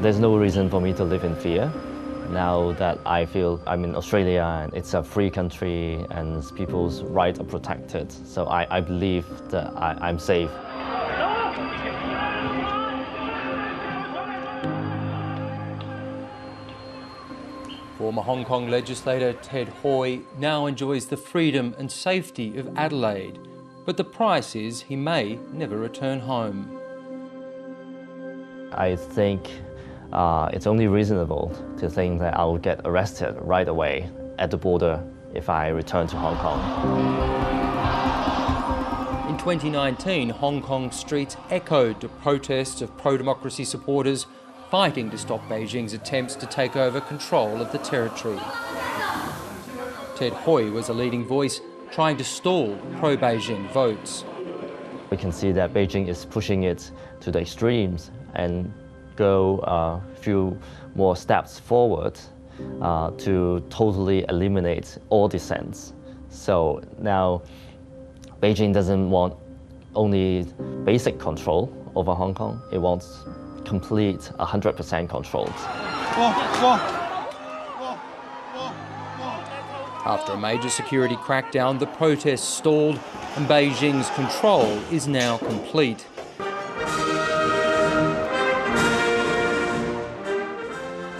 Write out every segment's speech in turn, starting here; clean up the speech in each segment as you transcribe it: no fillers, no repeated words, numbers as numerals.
there's no reason for me to live in fear. Now that I feel I'm in Australia and it's a free country and people's rights are protected, so I believe that I'm safe. Former Hong Kong legislator Ted Hui now enjoys the freedom and safety of Adelaide, but the price is he may never return home. I think it's only reasonable to think that I will get arrested right away at the border if I return to Hong Kong. In 2019, Hong Kong streets echoed to protests of pro-democracy supporters fighting to stop Beijing's attempts to take over control of the territory. Ted Hui was a leading voice trying to stall pro-Beijing votes. We can see that Beijing is pushing it to the extremes and go a few more steps forward to totally eliminate all dissents. So now Beijing doesn't want only basic control over Hong Kong, it wants complete 100% control. After a major security crackdown, the protests stalled and Beijing's control is now complete.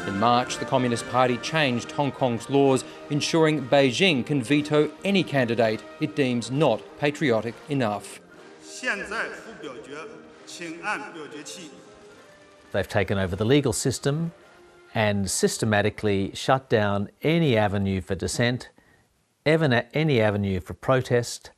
In March, the Communist Party changed Hong Kong's laws, ensuring Beijing can veto any candidate it deems not patriotic enough. They've taken over the legal system and systematically shut down any avenue for dissent, any avenue for protest,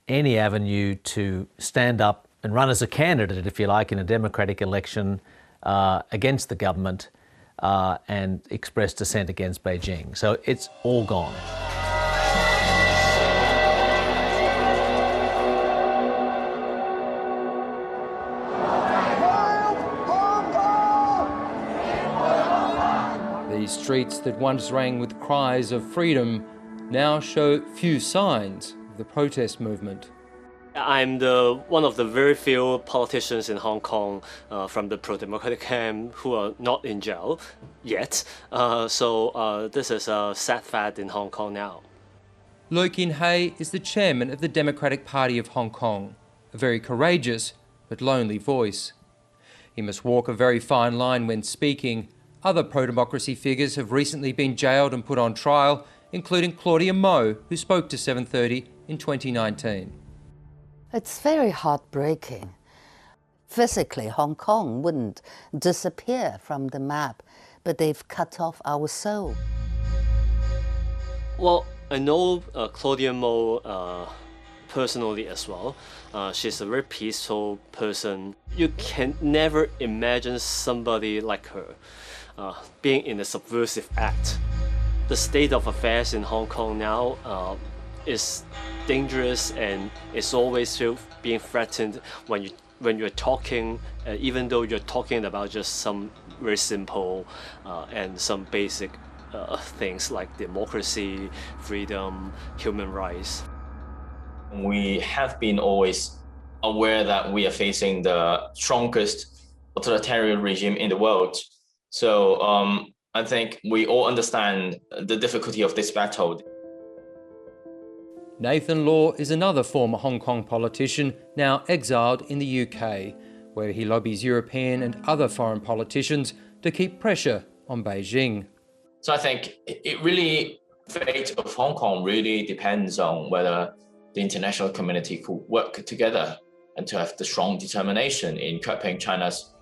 any avenue to stand up and run as a candidate, if you like, in a democratic election against the government and express dissent against Beijing. So it's all gone. These streets that once rang with cries of freedom now show few signs of the protest movement. I'm one of the very few politicians in Hong Kong from the pro-democratic camp who are not in jail yet. So this is a sad fact in Hong Kong now. Loh Kin Hei is the chairman of the Democratic Party of Hong Kong, a very courageous but lonely voice. He must walk a very fine line when speaking. Other pro-democracy figures have recently been jailed and put on trial, including Claudia Mo, who spoke to 7:30 in 2019. It's very heartbreaking. Physically, Hong Kong wouldn't disappear from the map, but they've cut off our soul. Well, I know Claudia Mo personally as well. She's a very peaceful person. You can never imagine somebody like her being in a subversive act. The state of affairs in Hong Kong now is dangerous and is always being threatened when you're talking, even though you're talking about just some very simple and some basic things like democracy, freedom, human rights. We have been always aware that we are facing the strongest authoritarian regime in the world. So I think we all understand the difficulty of this battle. Nathan Law is another former Hong Kong politician, now exiled in the UK, where he lobbies European and other foreign politicians to keep pressure on Beijing. So I think the fate of Hong Kong really depends on whether the international community could work together and to have the strong determination in curbing China's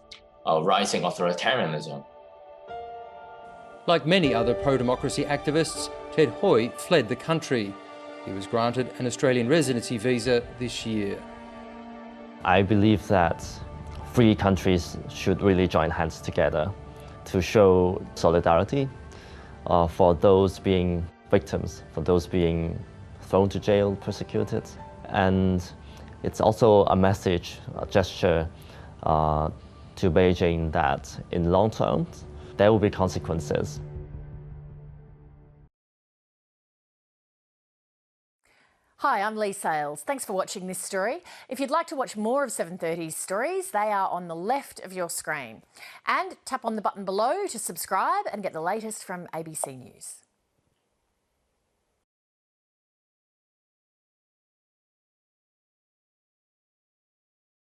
rising authoritarianism. Like many other pro-democracy activists, Ted Hui fled the country. He was granted an Australian residency visa this year. I believe that free countries should really join hands together to show solidarity for those being victims, for those being thrown to jail, persecuted. And it's also a message, a gesture to Beijing that in long term, there will be consequences. Hi, I'm Lee Sales. Thanks for watching this story. If you'd like to watch more of 730's stories, they are on the left of your screen. And tap on the button below to subscribe and get the latest from ABC News.